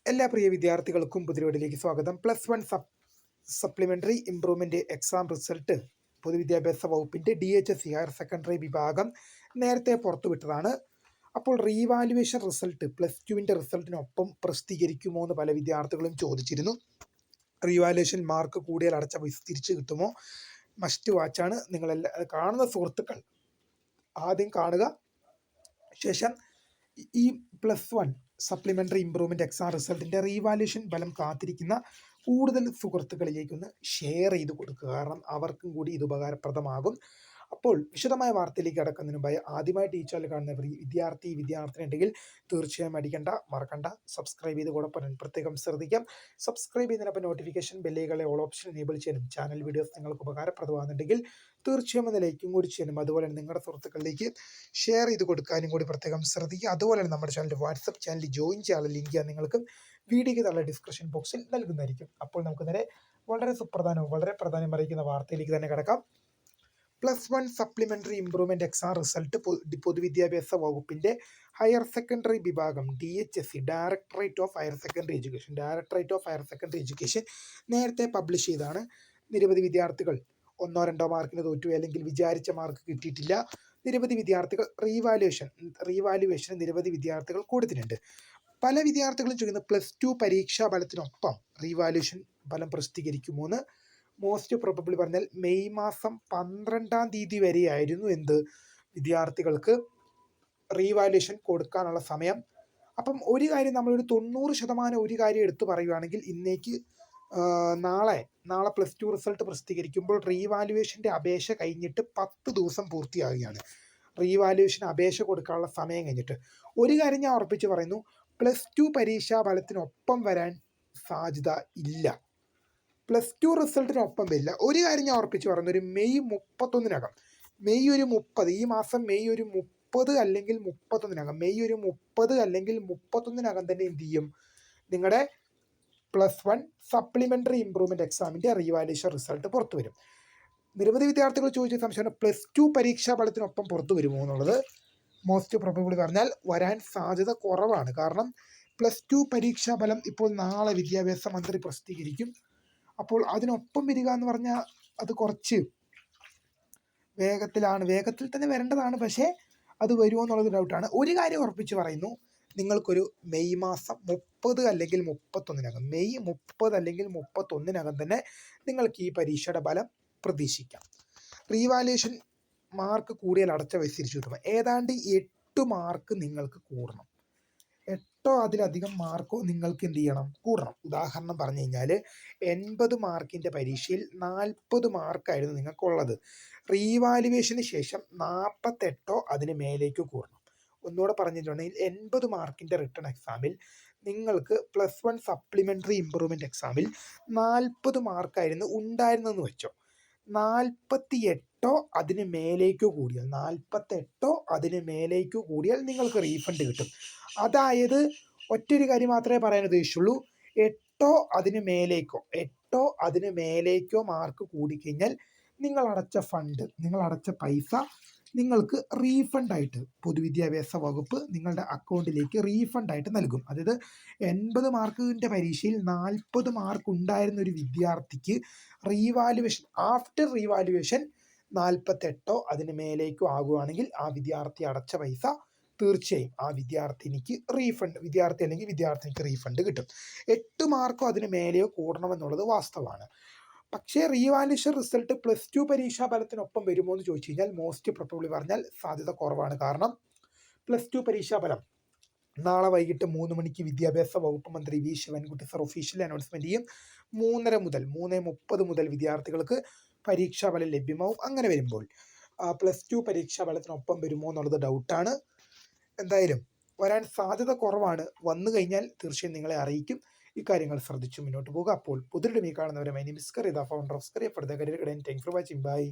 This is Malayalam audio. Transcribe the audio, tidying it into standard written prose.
എല്ലാ പ്രിയ വിദ്യാർത്ഥികൾക്കും പുതിയവിടിലേക്ക് സ്വാഗതം. +1 സപ്ലിമെൻ്ററി ഇംപ്രൂവ്മെൻ്റ് എക്സാം റിസൾട്ട് പൊതുവിദ്യാഭ്യാസ വകുപ്പിൻ്റെ DHSE ഹയർ സെക്കൻഡറി വിഭാഗം നേരത്തെ പുറത്തുവിട്ടതാണ്. അപ്പോൾ റീവാലുവേഷൻ റിസൾട്ട് +2വിൻ്റെ റിസൾട്ടിനൊപ്പം പ്രസിദ്ധീകരിക്കുമോ എന്ന് പല വിദ്യാർത്ഥികളും ചോദിച്ചിരുന്നു. റീവാലുവേഷൻ മാർക്ക് കൂടിയാൽ അടച്ച പൈസ തിരിച്ചു കിട്ടുമോ? മസ്റ്റ് വാച്ചാണ്. നിങ്ങളെല്ലാം കാണുന്ന സുഹൃത്തുക്കൾ ആദ്യം കാണുക, ശേഷം ഈ +1 സപ്ലിമെൻ്ററി ഇംപ്രൂവ്മെൻ്റ് എക്സാം റിസൾട്ടിൻ്റെ റീവാലുവേഷൻ ഫലം കാത്തിരിക്കുന്ന കൂടുതൽ സുഹൃത്തുക്കളിലേക്കൊന്ന് ഷെയർ ചെയ്ത് കൊടുക്കുക. കാരണം അവർക്കും കൂടി ഇത് ഉപകാരപ്രദമാകും. അപ്പോൾ വിശദമായ വാർത്തയിലേക്ക് കടക്കുന്നതിന് മുമ്പായി ആദ്യമായിട്ട് ഈ ചാനൽ കാണുന്ന വിദ്യാർത്ഥിനി ഉണ്ടെങ്കിൽ തീർച്ചയായും മറക്കണ്ട സബ്സ്ക്രൈബ് ചെയ്ത് കൂടെ പ്രത്യേകം ശ്രദ്ധിക്കാം. സബ്സ്ക്രൈബ് ചെയ്യുന്നതിനൊപ്പം നോട്ടിഫിക്കേഷൻ ബെല്ലുകളെ ഓൾ ഓപ്ഷൻ എനേബിൾ ചെയ്യാനും ചാനൽ വീഡിയോസ് നിങ്ങൾക്ക് ഉപകാരപ്രദമാകുന്നുണ്ടെങ്കിൽ തീർച്ചയായും ഒന്ന് ലൈക്കും കൂടി ചെയ്യാനും അതുപോലെ തന്നെ നിങ്ങളുടെ സുഹൃത്തുക്കളിലേക്ക് ഷെയർ ചെയ്ത് കൊടുക്കാനും കൂടി പ്രത്യേകം ശ്രദ്ധിക്കുക. അതുപോലെ തന്നെ നമ്മുടെ ചാനൽ വാട്സപ്പ് ചാനൽ ജോയിൻ ചെയ്യാനുള്ള ലിങ്ക് നിങ്ങൾക്ക് വീഡിയോയ്ക്ക് താഴെ ഡിസ്ക്രിപ്ഷൻ ബോക്സിൽ നൽകുന്നതായിരിക്കും. അപ്പോൾ നമുക്ക് നേരെ വളരെ പ്രധാനം അറിയിക്കുന്ന വാർത്തയിലേക്ക് തന്നെ കിടക്കാം. +1 സപ്ലിമെൻ്ററി ഇംപ്രൂവ്മെൻ്റ് എക്സാം റിസൾട്ട് പൊതുവിദ്യാഭ്യാസ വകുപ്പിൻ്റെ ഹയർ സെക്കൻഡറി വിഭാഗം DHSE directorate of higher secondary education നേരത്തെ പബ്ലിഷ് ചെയ്താണ്. നിരവധി വിദ്യാർത്ഥികൾ 1-2 മാർക്കിന് തോറ്റു, അല്ലെങ്കിൽ വിചാരിച്ച മാർക്ക് കിട്ടിയിട്ടില്ല. നിരവധി വിദ്യാർത്ഥികൾ റീവാലുവേഷന് നിരവധി വിദ്യാർത്ഥികൾ കൊടുത്തിട്ടുണ്ട്. പല വിദ്യാർത്ഥികളും ചോദിക്കുന്ന +2 പരീക്ഷാ ഫലത്തിനൊപ്പം റീവാലുവേഷൻ ഫലം പ്രസിദ്ധീകരിക്കുമോ എന്ന്. മോസ്റ്റ് പ്രോബബിളി പറഞ്ഞാൽ മെയ് മാസം 12-ാം തീയതി വരെയായിരുന്നു വിദ്യാർത്ഥികൾക്ക് റീവാലുവേഷൻ കൊടുക്കാനുള്ള സമയം. അപ്പം ഒരു കാര്യം നമ്മളൊരു 90% ഒരു കാര്യം എടുത്തു പറയുകയാണെങ്കിൽ ഇന്നേക്ക് നാളെ +2 റിസൾട്ട് പ്രസിദ്ധീകരിക്കുമ്പോൾ റീവാലുവേഷൻ്റെ അപേക്ഷ കഴിഞ്ഞിട്ട് 10 ദിവസം പൂർത്തിയാകുകയാണ്. റീവാലുവേഷൻ അപേക്ഷ കൊടുക്കാനുള്ള സമയം കഴിഞ്ഞിട്ട്. ഒരു കാര്യം ഞാൻ ഉറപ്പിച്ച് പറയുന്നു, +2 പരീക്ഷാ ഫലത്തിനൊപ്പം വരാൻ സാധ്യത ഇല്ല. +2 റിസൾട്ടിനൊപ്പം വരില്ല. ഒരു കാര്യം ഞാൻ ഉറപ്പിച്ച് പറയുന്നു, ഒരു മെയ് 31-നകം, ഈ മാസം മെയ് 30 അല്ലെങ്കിൽ 31-നകം, മെയ് 30 അല്ലെങ്കിൽ 31-നകം തന്നെ എന്ത് ചെയ്യും, നിങ്ങളുടെ +1 സപ്ലിമെൻ്ററി ഇംപ്രൂവ്മെൻ്റ് എക്സാമിൻ്റെ റീവാലുവേഷൻ റിസൾട്ട് പുറത്തു വരും. നിരവധി വിദ്യാർത്ഥികൾ ചോദിച്ച സംശയമാണ് +2 പരീക്ഷാ ഫലത്തിനൊപ്പം പുറത്തു വരുമോ എന്നുള്ളത്. മോസ്റ്റ് പ്രോബബിളി പറഞ്ഞാൽ വരാൻ സാധ്യത കുറവാണ്. കാരണം +2 പരീക്ഷാ ഫലം ഇപ്പോൾ നാളെ വിദ്യാഭ്യാസ മന്ത്രി പ്രസിദ്ധീകരിക്കും. അപ്പോൾ അതിനൊപ്പം വരിക എന്ന് പറഞ്ഞാൽ അത് കുറച്ച് വേഗത്തിൽ തന്നെ വരേണ്ടതാണ്. പക്ഷേ അത് വരുമോ എന്നുള്ളത് ഡൗട്ടാണ്. ഒരു കാര്യം ഉറപ്പിച്ച് പറയുന്നു, നിങ്ങൾക്കൊരു മെയ് മാസം 30 അല്ലെങ്കിൽ 31-നകം, മെയ് 30 അല്ലെങ്കിൽ 31-നകം തന്നെ നിങ്ങൾക്ക് ഈ പരീക്ഷയുടെ ഫലം പ്രതീക്ഷിക്കാം. റീവാലുവേഷൻ മാർക്ക് കൂടിയാൽ അടച്ച പൈസ തിരിച്ചു കിട്ടും. ഏതാണ്ട് 8 മാർക്ക് നിങ്ങൾക്ക് കൂടണം. 8 അതിലധികം മാർക്കോ നിങ്ങൾക്ക് എന്ത് ചെയ്യണം, കൂടണം. ഉദാഹരണം പറഞ്ഞു കഴിഞ്ഞാൽ 80 മാർക്കിൻ്റെ പരീക്ഷയിൽ 40 മാർക്കായിരുന്നു നിങ്ങൾക്കുള്ളത്. റീവാലുവേഷന് ശേഷം 48 അതിന് മേലേക്ക് കൂടണം. ഒന്നുകൂടെ പറഞ്ഞിട്ടുണ്ടെങ്കിൽ 80 മാർക്കിൻ്റെ റിട്ടേൺ എക്സാമിൽ നിങ്ങൾക്ക് +1 സപ്ലിമെൻ്ററി ഇംപ്രൂവ്മെൻ്റ് എക്സാമിൽ 40 മാർക്കായിരുന്നു ഉണ്ടായിരുന്നെന്ന് വെച്ചോ. 48 അതിന് മേലേക്ക് കൂടിയാൽ നിങ്ങൾക്ക് റീഫണ്ട് കിട്ടും. അതായത് ഒറ്റൊരു കാര്യം മാത്രമേ പറയാൻ ഉദ്ദേശിച്ചുള്ളൂ, 8 അതിന് മേലേക്കോ മാർക്ക് കൂടിക്കഴിഞ്ഞാൽ നിങ്ങൾ അടച്ച പൈസ നിങ്ങൾക്ക് റീഫണ്ടായിട്ട് പൊതുവിദ്യാഭ്യാസ വകുപ്പ് നിങ്ങളുടെ അക്കൗണ്ടിലേക്ക് റീഫണ്ടായിട്ട് നൽകും. അതായത് 80 മാർക്കിൻ്റെ പരീക്ഷയിൽ 40 മാർക്ക് ഉണ്ടായിരുന്ന ഒരു വിദ്യാർത്ഥിക്ക് ആഫ്റ്റർ റീവാലുവേഷൻ 48 അതിന് മേലേക്കോ ആകുകയാണെങ്കിൽ ആ വിദ്യാർത്ഥി അടച്ച പൈസ തീർച്ചയായും ആ വിദ്യാർത്ഥിനിക്ക് റീഫണ്ട് കിട്ടും. 8 മാർക്കോ അതിന് മേലെയോ കൂടണമെന്നുള്ളത് വാസ്തവമാണ്. പക്ഷേ റീവാലുവേഷൻ റിസൾട്ട് +2 പരീക്ഷാ ഫലത്തിനൊപ്പം വരുമോ എന്ന് ചോദിച്ചു കഴിഞ്ഞാൽ മോസ്റ്റ് പ്രോബബിളി പറഞ്ഞാൽ സാധ്യത കുറവാണ്. കാരണം +2 പരീക്ഷാ ഫലം നാളെ വൈകിട്ട് 3 മണിക്ക് വിദ്യാഭ്യാസ വകുപ്പ് മന്ത്രി V Sivankutty sir official announcement ചെയ്യും. 3:30 മുതൽ വിദ്യാർത്ഥികൾക്ക് പരീക്ഷാ ഫലം ലഭ്യമാവും. അങ്ങനെ വരുമ്പോൾ +2 പരീക്ഷാ ഫലത്തിനൊപ്പം വരുമോ എന്നുള്ളത് ഡൗട്ടാണ്. എന്തായാലും വരാൻ സാധ്യത കുറവാണ്. വന്നു കഴിഞ്ഞാൽ തീർച്ചയായും നിങ്ങളെ അറിയിക്കും. ഇക്കാര്യങ്ങൾ ശ്രദ്ധിച്ചു മുന്നോട്ട് പോകുക. അപ്പോൾ പുതിയൊരു കാണുന്നവരെ my name is Kariya, the founder of Kariya for the career guidance. Thanks for watching. By.